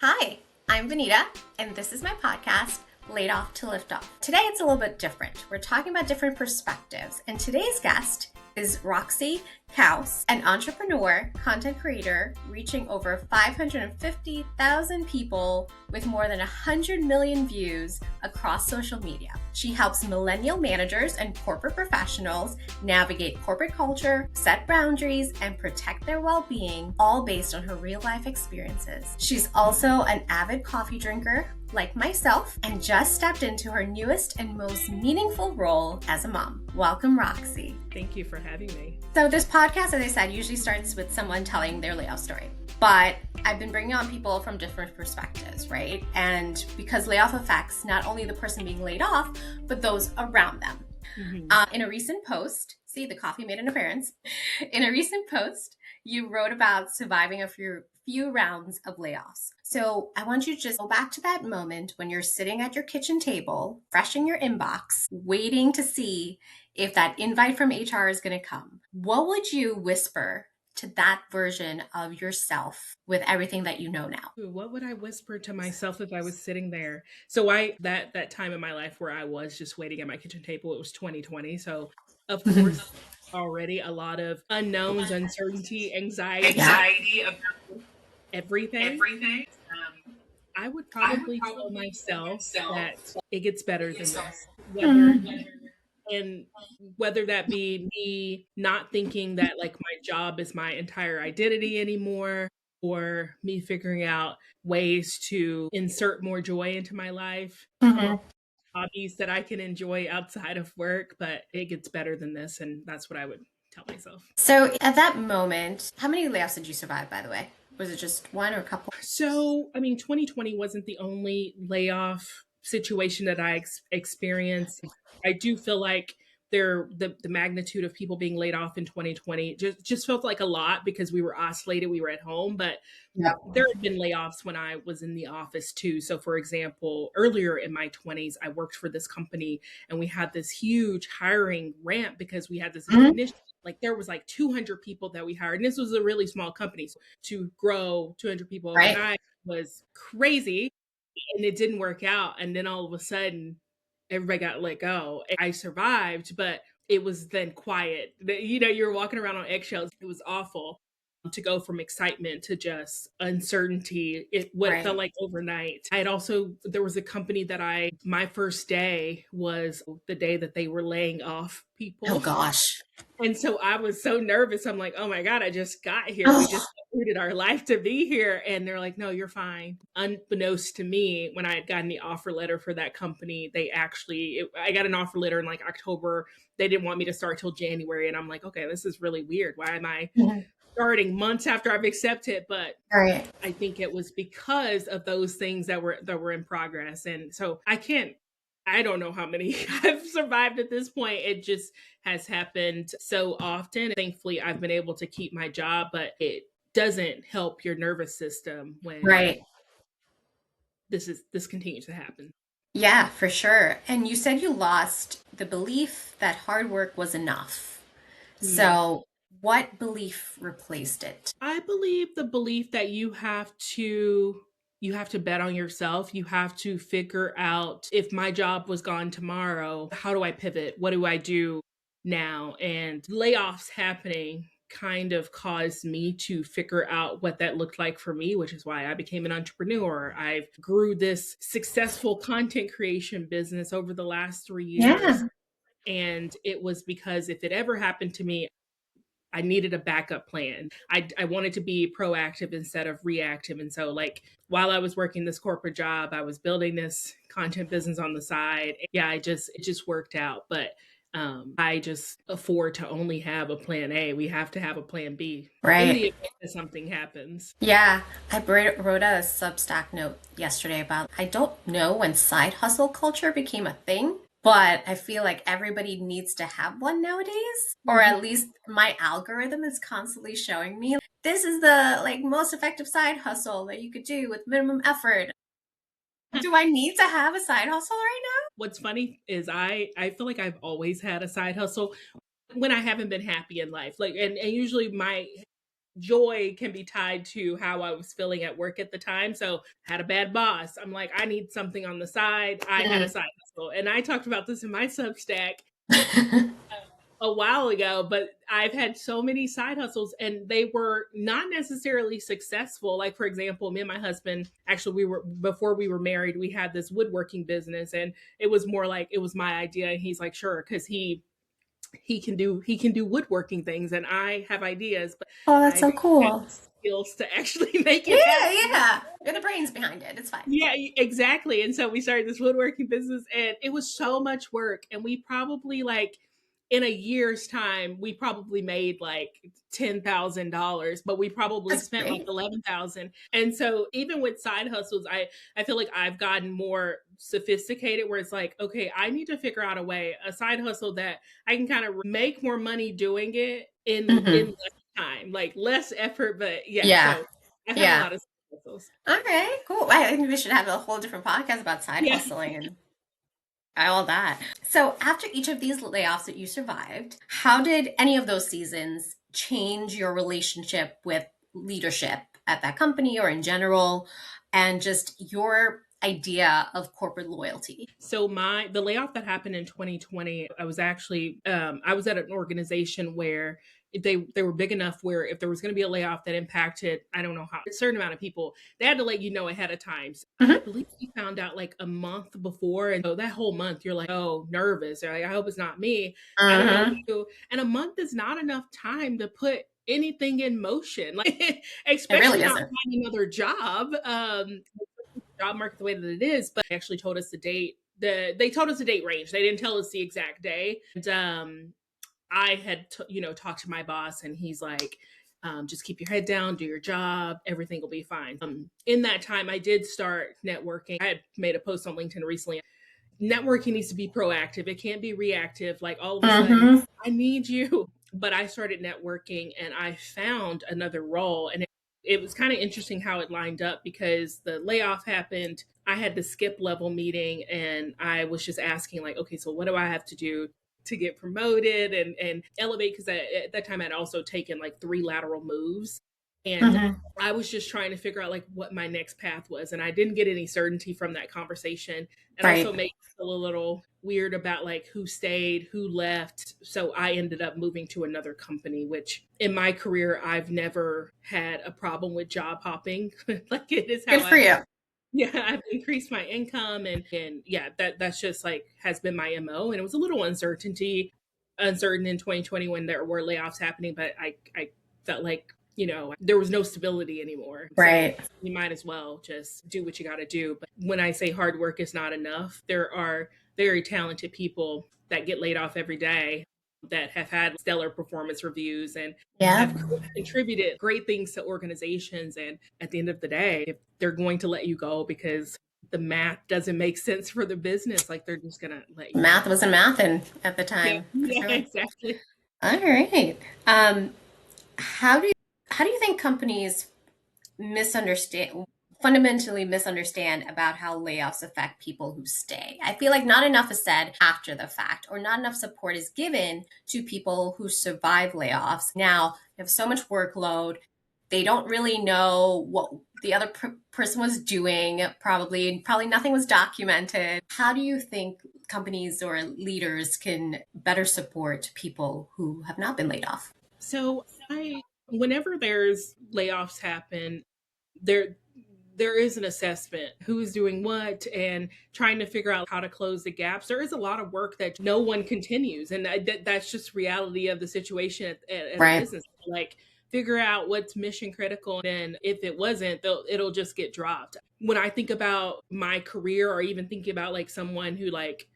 Hi, I'm Vanita, and this is my podcast, Laid Off to Lift Off. Today it's a little bit different. We're talking about different perspectives, and today's guest is Roxy Couse, an entrepreneur, content creator, reaching over 550,000 people with more than 100 million views across social media. She helps millennial managers and corporate professionals navigate corporate culture, set boundaries, and protect their well-being, all based on her real-life experiences. She's also an avid coffee drinker, like myself, and just stepped into her newest and most meaningful role as a mom. Welcome, Roxy. Thank you for having me. So this podcast, as I said, usually starts with someone telling their layoff story. But I've been bringing on people from different perspectives, right? And because layoff affects not only the person being laid off, but those around them. Mm-hmm. In a recent post, see, the coffee made an appearance. In a recent post, you wrote about surviving a few rounds of layoffs. So I want you to just go back to that moment when you're sitting at your kitchen table, refreshing your inbox, waiting to see if that invite from HR is going to come. What would you whisper to that version of yourself with everything that you know now? What would I whisper to myself if I was sitting there? So that time in my life where I was just waiting at my kitchen table, it was 2020. So of course, already a lot of unknowns, uncertainty, anxiety about everything. I would probably tell myself that it gets better than this. Whether that be me not thinking that like my job is my entire identity anymore, or me figuring out ways to insert more joy into my life, hobbies that I can enjoy outside of work, but it gets better than this. And that's what I would tell myself. So at that moment, how many layoffs did you survive, by the way? Was it just one or a couple? So, 2020 wasn't the only layoff situation that I experienced. I do feel like the magnitude of people being laid off in 2020 just felt like a lot because we were isolated, we were at home, but there had been layoffs when I was in the office too. So for example, earlier in my 20s, I worked for this company and we had this huge hiring ramp because we had this initiative. Like there was like 200 people that we hired, and this was a really small company. So to grow 200 people overnight was crazy, and it didn't work out. And then all of a sudden, everybody got let go. I survived, but it was then quiet. You're walking around on eggshells. It was awful to go from excitement to just uncertainty. It felt like overnight. There was a company that my first day was the day that they were laying off people. Oh gosh. And so I was so nervous. I'm like, oh my God, I just got here. We just uprooted our life to be here. And they're like, no, you're fine. Unbeknownst to me, when I had gotten the offer letter for that company, I got an offer letter in like October. They didn't want me to start till January. And I'm like, okay, this is really weird. Why am I starting months after I've accepted? But I think it was because of those things that were in progress. And so I don't know how many I've survived at this point. It just has happened so often. Thankfully, I've been able to keep my job, but it doesn't help your nervous system when this continues to happen. Yeah, for sure. And you said you lost the belief that hard work was enough. So what belief replaced it? I believe the belief that you have to bet on yourself. You have to figure out, if my job was gone tomorrow, how do I pivot? What do I do now? And layoffs happening kind of caused me to figure out what that looked like for me, which is why I became an entrepreneur. I grew this successful content creation business over the last 3 years. Yeah. And it was because if it ever happened to me, I needed a backup plan. I wanted to be proactive instead of reactive. And so like while I was working this corporate job, I was building this content business on the side. Yeah, it just worked out. But I just afford to only have a plan A. We have to have a plan B. Right. In the event that something happens. Yeah. I wrote a Substack note yesterday about, I don't know when side hustle culture became a thing, but I feel like everybody needs to have one nowadays, or at least my algorithm is constantly showing me this is the most effective side hustle that you could do with minimum effort. Do I need to have a side hustle right now? What's funny is I feel like I've always had a side hustle when I haven't been happy in life. And usually joy can be tied to how I was feeling at work at the time. So had a bad boss. I'm like, I need something on the side. I had a Mm. side hustle. And I talked about this in my Substack a while ago, but I've had so many side hustles and they were not necessarily successful. Like, for example, me and my husband, actually, before we were married, we had this woodworking business, and it was more like it was my idea. And he's like, sure, because he can do woodworking things, and I have ideas, but Oh, that's I so don't have cool. the skills to actually make it Yeah, happen. yeah. You're the brains behind it. It's fine. Yeah, exactly. And so we started this woodworking business, and it was so much work. And we probably, like, in a year's time, we probably made like $10,000, but we probably That's spent like great. 11,000. And so even with side hustles, I feel like I've gotten more sophisticated where it's like, okay, I need to figure out a side hustle that I can kind of make more money doing it in Hmm. less time, like less effort, but yeah. Yeah. So I've had a Yeah. lot of side hustles. Okay, cool. I think we should have a whole different podcast about side Yeah. hustling and all that. So, after each of these layoffs that you survived, how did any of those seasons change your relationship with leadership at that company or in general, and just your idea of corporate loyalty? So the layoff that happened in 2020, I was at an organization where they were big enough where if there was going to be a layoff that impacted, I don't know how, a certain amount of people, they had to let you know ahead of time. So I Hmm. believe we found out like a month before, and so that whole month you're like, oh, nervous. You're like, I hope it's not me. I don't know Hmm. you. And a month is not enough time to put anything in motion, like It really especially not isn't. finding another job. Job market the way that it is, but they actually told us the date. They told us the date range. They didn't tell us the exact day. And I had talked to my boss, and he's like, just keep your head down, do your job, everything will be fine. In that time, I did start networking. I had made a post on LinkedIn recently. Networking needs to be proactive. It can't be reactive. Like all of a sudden, Hmm. I need you. But I started networking, and I found another role, and it was kind of interesting how it lined up because the layoff happened. I had the skip level meeting, and I was just asking like, okay, so what do I have to do to get promoted and elevate? Because at that time I'd also taken like 3 lateral moves, and Hmm. I was just trying to figure out like what my next path was, and I didn't get any certainty from that conversation. And also Right. made me feel a little weird about like who stayed, who left. So I ended up moving to another company, which in my career I've never had a problem with job hopping. Like it is Good how for I've you. yeah, I've increased my income, and yeah, that's just like has been my MO. And it was a little uncertain in 2020 when there were layoffs happening, but I felt like, there was no stability anymore. So Right. you might as well just do what you got to do. But when I say hard work is not enough, there are very talented people that get laid off every day that have had stellar performance reviews and Yeah. have contributed great things to organizations. And at the end of the day, if they're going to let you go because the math doesn't make sense for the business, like they're just gonna let you Math go. wasn't mathin' at the Yeah, time, for yeah, sure. exactly. All right. Um, how do you think companies misunderstand fundamentally misunderstand about how layoffs affect people who stay? I feel like not enough is said after the fact, or not enough support is given to people who survive layoffs. Now, they have so much workload, they don't really know what the other person was doing, probably nothing was documented. How do you think companies or leaders can better support people who have not been laid off? So whenever there's layoffs happen, there there is an assessment who's doing what and trying to figure out how to close the gaps. There is a lot of work that no one continues, and that's just reality of the situation at a Right. business. Like figure out what's mission critical, and if it wasn't, it'll just get dropped. When I think about my career, or even thinking about like someone who like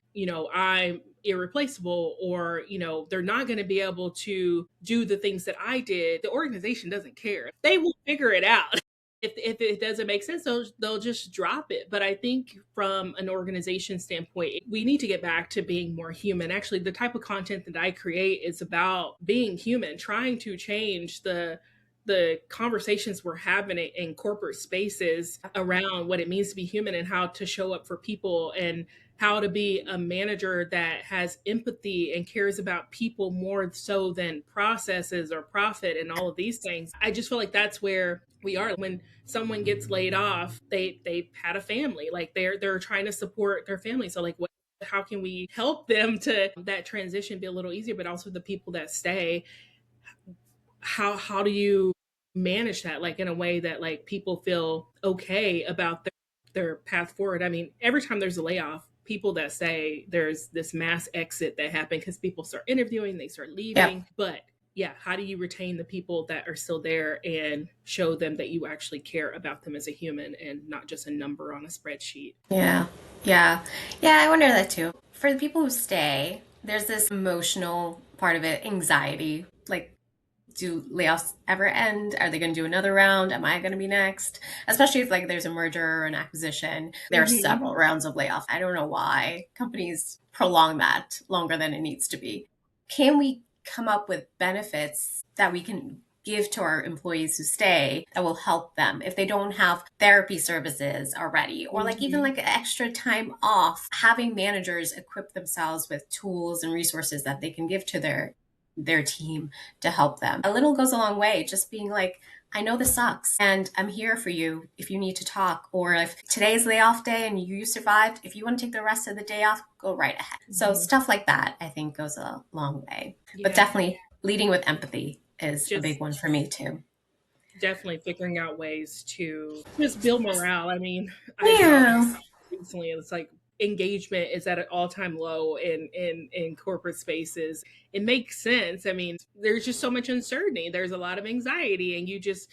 I'm irreplaceable, or they're not going to be able to do the things that I did, the organization doesn't care. They will figure it out. If it doesn't make sense, they'll just drop it. But I think from an organization standpoint, we need to get back to being more human. Actually, the type of content that I create is about being human, trying to change the conversations we're having in corporate spaces around what it means to be human and how to show up for people and how to be a manager that has empathy and cares about people more so than processes or profit and all of these things. I just feel like that's where we are. When someone gets laid off, they had a family, like they're trying to support their family. So like, what, how can we help them to that transition be a little easier, but also the people that stay, how do you manage that, like in a way that like people feel okay about their path forward? I mean, every time there's a layoff, people that say there's this mass exit that happened because people start interviewing, they start leaving. Yep. But yeah, how do you retain the people that are still there and show them that you actually care about them as a human and not just a number on a spreadsheet? Yeah. Yeah. Yeah, I wonder that too. For the people who stay, there's this emotional part of it, anxiety. Like, do layoffs ever end? Are they going to do another round? Am I going to be next? Especially if like there's a merger or an acquisition. There are Mm-hmm. several rounds of layoff. I don't know why companies prolong that longer than it needs to be. Can we come up with benefits that we can give to our employees who stay that will help them if they don't have therapy services already, or like even Mm-hmm. like extra time off? Having managers equip themselves with tools and resources that they can give to their team to help them. A little goes a long way. Just being like, I know this sucks and I'm here for you if you need to talk. Or if today's layoff day and you survived, if you want to take the rest of the day off, go right ahead. So Mm-hmm. stuff like that, I think, goes a long way. But Yeah, definitely leading with empathy is a big just one for me too. definitely figuring out ways to just build morale. I mean, I saw Yeah. recently, it's like engagement is at an all-time low in corporate spaces. It makes sense. I mean, there's just so much uncertainty, there's a lot of anxiety, and you just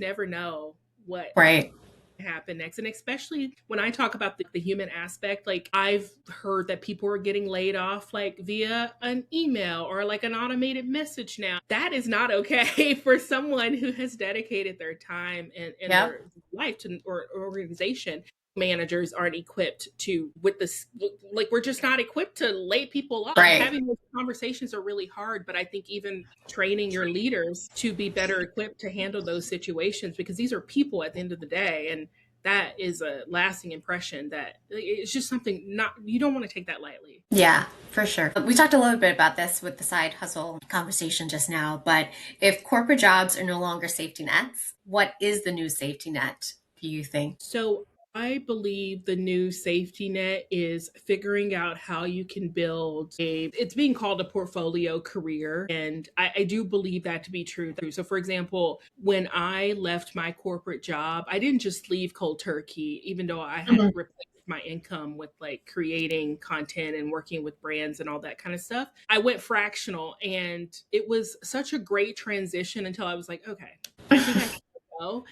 never know what Right. happen next. And especially when I talk about the human aspect, like I've heard that people are getting laid off like via an email or like an automated message now. That is not okay for someone who has dedicated their time and Yep. their life to or organization. Managers aren't equipped to with this, like we're just not equipped to lay people off. Right. Having those conversations are really hard, but I think even training your leaders to be better equipped to handle those situations, because these are people at the end of the day, and that is a lasting impression that it's just something not, you don't want to take that lightly. Yeah, for sure. We talked a little bit about this with the side hustle conversation just now, but if corporate jobs are no longer safety nets, what is the new safety net, do you think? So I believe the new safety net is figuring out how you can build it's being called a portfolio career. And I do believe that to be true. So, for example, when I left my corporate job, I didn't just leave cold turkey, even though I had Mhm. replaced my income with like creating content and working with brands and all that kind of stuff. I went fractional, and it was such a great transition until I was like, okay, I think I can go.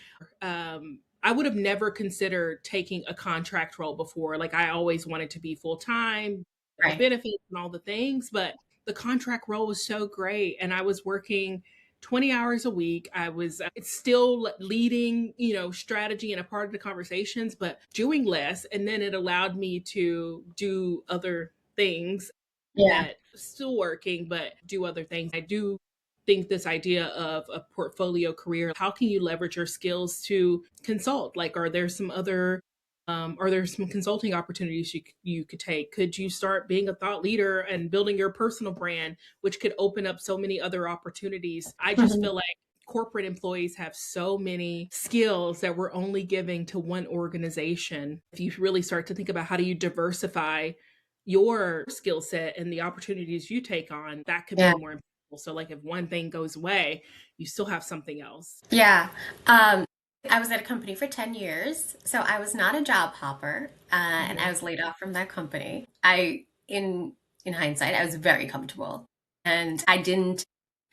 I would have never considered taking a contract role before. Like I always wanted to be full time, the Right. benefits and all the things, but the contract role was so great, and I was working 20 hours a week. I was still leading, strategy and a part of the conversations, but doing less. And then it allowed me to do other things Yeah. that still working, but do other things. I do think this idea of a portfolio career, how can you leverage your skills to consult? Like, are there some consulting opportunities you could take? Could you start being a thought leader and building your personal brand, which could open up so many other opportunities? I just Mhm. feel like corporate employees have so many skills that we're only giving to one organization. If you really start to think about how do you diversify your skill set and the opportunities you take on, that could Yeah. be more impactful. So, like, if one thing goes away, you still have something else. Yeah. I was at a company for 10 years, so I was not a job hopper, and I Mhm. was laid off from that company. In hindsight, I was very comfortable, and I didn't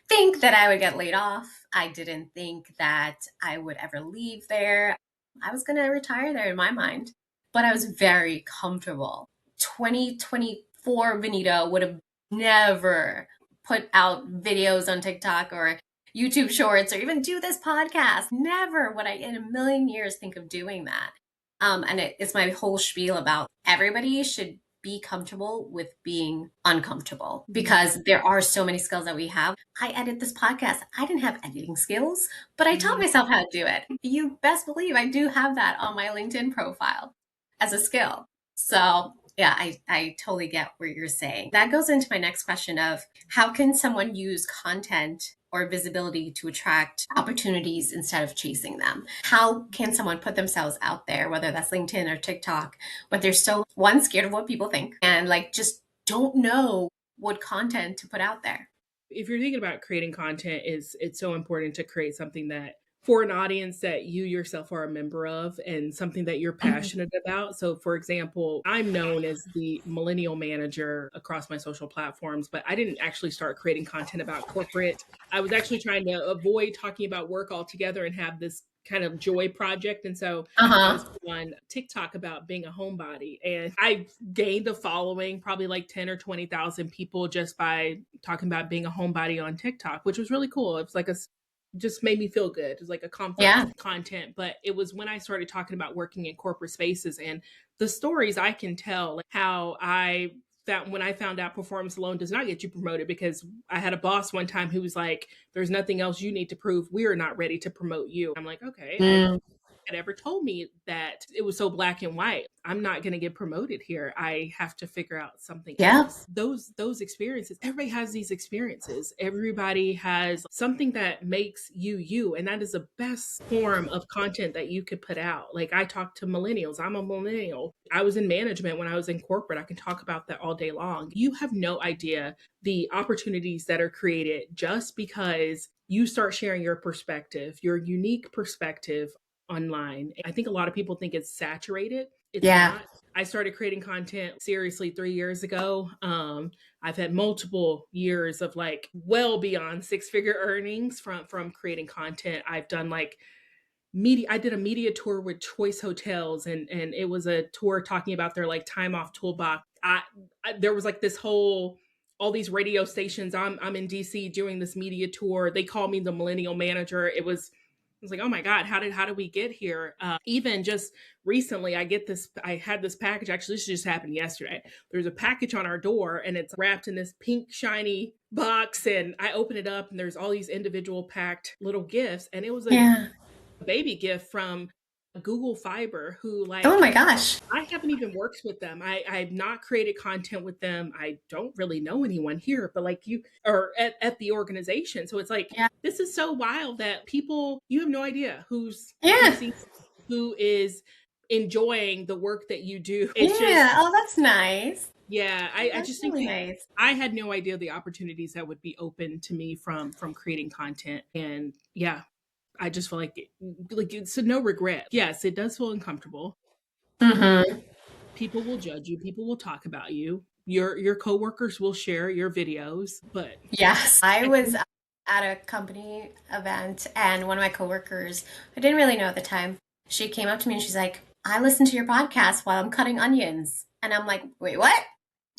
think that I would get laid off. I didn't think that I would ever leave there. I was going to retire there in my mind, but I was very comfortable. 2024 Vanita would have never put out videos on TikTok or YouTube shorts or even do this podcast. Never would I in a million years think of doing that. And it's my whole spiel about everybody should be comfortable with being uncomfortable, because there are so many skills that we have. I edit this podcast. I didn't have editing skills, but I taught myself how to do it. You best believe I do have that on my LinkedIn profile as a skill. So yeah, I totally get what you're saying. That goes into my next question of how can someone use content or visibility to attract opportunities instead of chasing them? How can someone put themselves out there, whether that's LinkedIn or TikTok, when they're so one, scared of what people think, and like just don't know what content to put out there? If you're thinking about creating content, it's so important to create something that for an audience that you yourself are a member of and something that you're passionate about. So for example, I'm known as the millennial manager across my social platforms, but I didn't actually start creating content about corporate. I was actually trying to avoid talking about work altogether and have this kind of joy project. And so I was on TikTok about being a homebody, and I gained a following, probably like 10 or 20,000 people just by talking about being a homebody on TikTok, which was really cool. It was like just made me feel good. It was like a comfort content. But it was when I started talking about working in corporate spaces and the stories I can tell, like how I found when I found out performance alone does not get you promoted, because I had a boss one time who was like, there's nothing else you need to prove. We are not ready to promote you. I'm like, okay. Had ever told me that it was so black and white. I'm not going to get promoted here. I have to figure out something else. Those experiences, everybody has these experiences. Everybody has something that makes you you, and that is the best form of content that you could put out. Like I talk to millennials. I'm a millennial. I was in management when I was in corporate. I can talk about that all day long. You have no idea the opportunities that are created just because you start sharing your perspective, your unique perspective online. I think a lot of people think it's saturated. It's not. I started creating content seriously 3 years ago. I've had multiple years of like well beyond six-figure earnings from creating content. I've done like media. I did a media tour with Choice Hotels, and it was a tour talking about their like time off toolbox. There was like this whole all these radio stations. I'm in DC doing this media tour. They called me the millennial manager. It was like, oh my God, how did we get here? Even just recently, I had this package. Actually, this just happened yesterday. There's a package on our door and it's wrapped in this pink, shiny box. And I open it up and there's all these individual packed little gifts. And it was a baby gift from Google Fiber, who like, oh my gosh, I haven't even worked with them. I've not created content with them. I don't really know anyone here, but like you or at the organization. So it's like, this is so wild that people, you have no idea who is enjoying the work that you do. It's just, oh, that's nice. Yeah, I just think really nice. I had no idea the opportunities that would be open to me from creating content. And yeah, I just feel like it's no regret. Yes, it does feel uncomfortable. People will judge you. People will talk about you. Your coworkers will share your videos, but yes, I was at a company event and one of my coworkers, I didn't really know at the time, she came up to me and she's like, I listen to your podcast while I'm cutting onions. And I'm like, wait, what?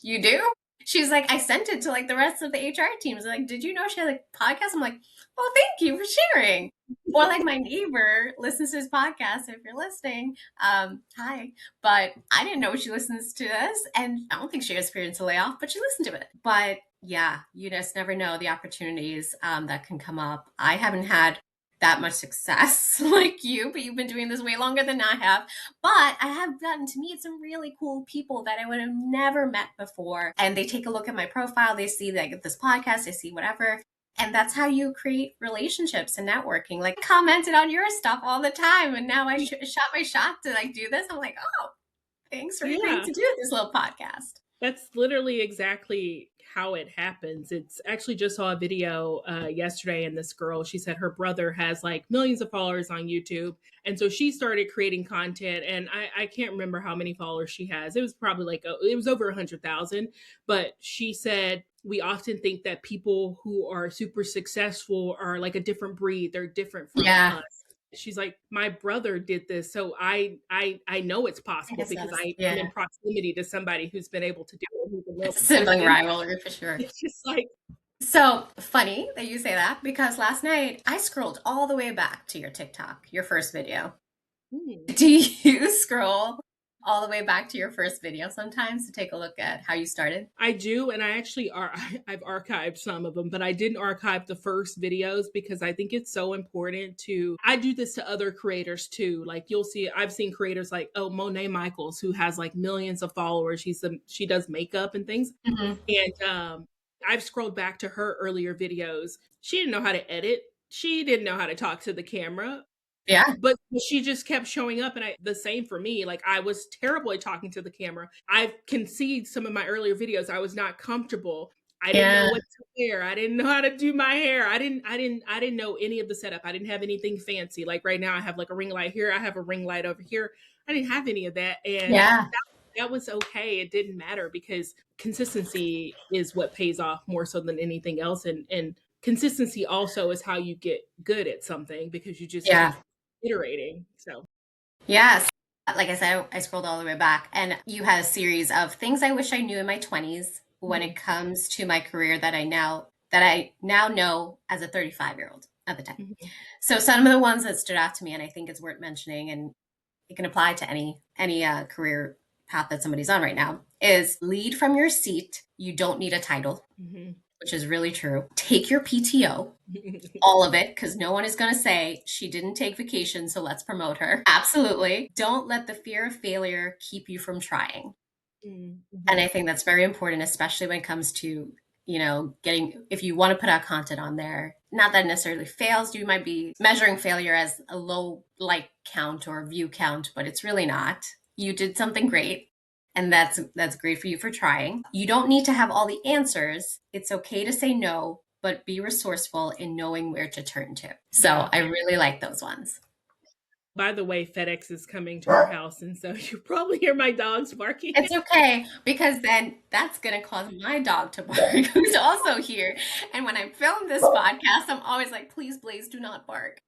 You do? She's like, I sent it to like the rest of the HR teams. Like, did you know she had a podcast? I'm like, oh, thank you for sharing. Or like my neighbor listens to his podcast. If you're listening, hi. But I didn't know she listens to this, and I don't think she experienced a layoff, but she listened to it. But yeah, you just never know the opportunities that can come up. I haven't had that much success like you, but you've been doing this way longer than I have. But I have gotten to meet some really cool people that I would have never met before. And they take a look at my profile, they see that I get this podcast, they see whatever. And that's how you create relationships and networking. Like commented on your stuff all the time. And now I shot my shot to like do this. I'm like, oh, thanks for agreeing to do this little podcast. That's literally exactly how it happens. It's actually just saw a video yesterday, and this girl, she said her brother has like millions of followers on YouTube. And so she started creating content, and I can't remember how many followers she has. It was probably like, it was over 100,000. But she said, we often think that people who are super successful are like a different breed. They're different from us. She's like, my brother did this, so I know it's possible because I'm in proximity to somebody who's been able to do it. Sibling rivalry for sure. It's just like, so funny that you say that, because last night I scrolled all the way back to your TikTok, your first video. Do you scroll all the way back to your first video sometimes to take a look at how you started? I do, and I've archived some of them, but I didn't archive the first videos because I think it's so important to. I do this to other creators too. Like you'll see, I've seen creators like Monet Michaels, who has like millions of followers. She does makeup and things, and I've scrolled back to her earlier videos. She didn't know how to edit. She didn't know how to talk to the camera. Yeah. But she just kept showing up, and the same for me. Like I was terrible at talking to the camera. I can see some of my earlier videos. I was not comfortable. I didn't know what to wear. I didn't know how to do my hair. I didn't know any of the setup. I didn't have anything fancy. Like right now I have like a ring light here. I have a ring light over here. I didn't have any of that. And that was okay. It didn't matter because consistency is what pays off more so than anything else. And consistency also is how you get good at something because you just keep iterating. So yes, like I said, I scrolled all the way back, and you had a series of things I wish I knew in my 20s when it comes to my career that I now know as a 35-year-old at the time. So some of the ones that stood out to me, and I think it's worth mentioning, and it can apply to any career path that somebody's on right now, is lead from your seat. You don't need a title. Which is really true. Take your PTO, all of it, because no one is going to say she didn't take vacation, so let's promote her. Absolutely. Don't let the fear of failure keep you from trying. And I think that's very important, especially when it comes to, if you want to put out content on there, not that it necessarily fails. You might be measuring failure as a low like count or view count, but it's really not. You did something great. And that's great for you for trying. You don't need to have all the answers. It's okay to say no, but be resourceful in knowing where to turn to. So I really like those ones. By the way, FedEx is coming to our house, and so you probably hear my dogs barking. It's okay, because then that's going to cause my dog to bark, who's also here. And when I film this podcast, I'm always like, please, Blaze, do not bark.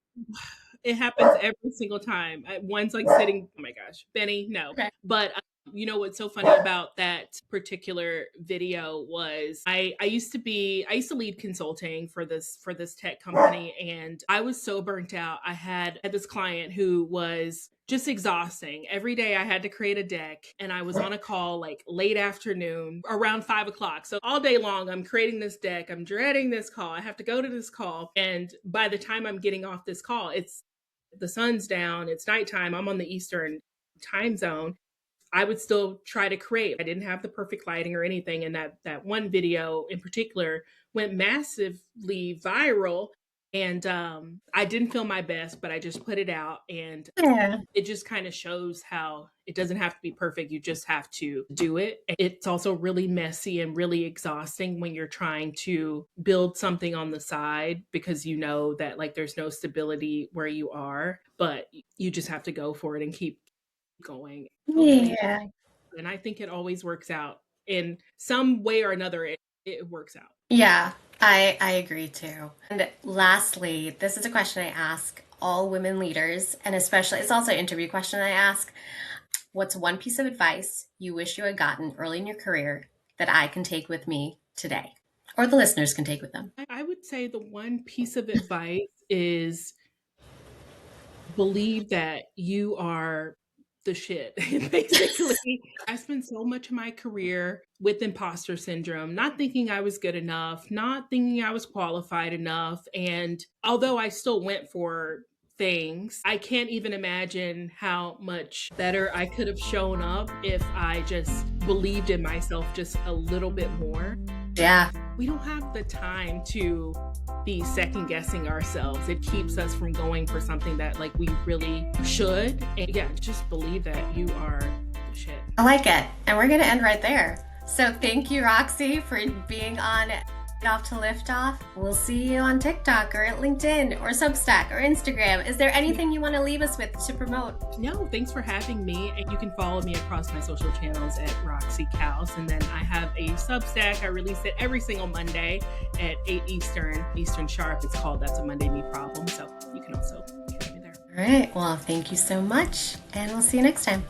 It happens every single time. One's like sitting, oh my gosh, Benny, no. Okay. But you know what's so funny about that particular video was I used to lead consulting for this tech company, and I was so burnt out. I had this client who was just exhausting. Every day I had to create a deck, and I was on a call like late afternoon around 5:00. So all day long I'm creating this deck. I'm dreading this call. I have to go to this call. And by the time I'm getting off this call, the sun's down, it's nighttime. I'm on the Eastern time zone. I would still try to create. I didn't have the perfect lighting or anything. And that one video in particular went massively viral. And I didn't feel my best, but I just put it out. And it just kind of shows how it doesn't have to be perfect. You just have to do it. It's also really messy and really exhausting when you're trying to build something on the side because you know that like there's no stability where you are, but you just have to go for it and keep going. Yeah. And I think it always works out in some way or another. It works out. Yeah, I agree too. And lastly, this is a question I ask all women leaders, and especially it's also an interview question I ask. What's one piece of advice you wish you had gotten early in your career that I can take with me today, or the listeners can take with them? I would say the one piece of advice is believe that you are the shit. Basically, I spent so much of my career with imposter syndrome, not thinking I was good enough, not thinking I was qualified enough. And although I still went for things, I can't even imagine how much better I could have shown up if I just believed in myself just a little bit more. Yeah. We don't have the time to be second guessing ourselves. It keeps us from going for something that like we really should. And yeah, just believe that you are the shit. I like it. And we're going to end right there. So thank you, Roxy, for being on Off to Lift Off. We'll see you on TikTok or at LinkedIn or Substack or Instagram. Is there anything you want to leave us with to promote? No, thanks for having me. And you can follow me across my social channels at Roxy Couse. And then I have a Substack. I release it every single Monday at 8 Eastern sharp. It's called That's a Monday Me Problem. So you can also catch me there. All right. Well, thank you so much. And we'll see you next time.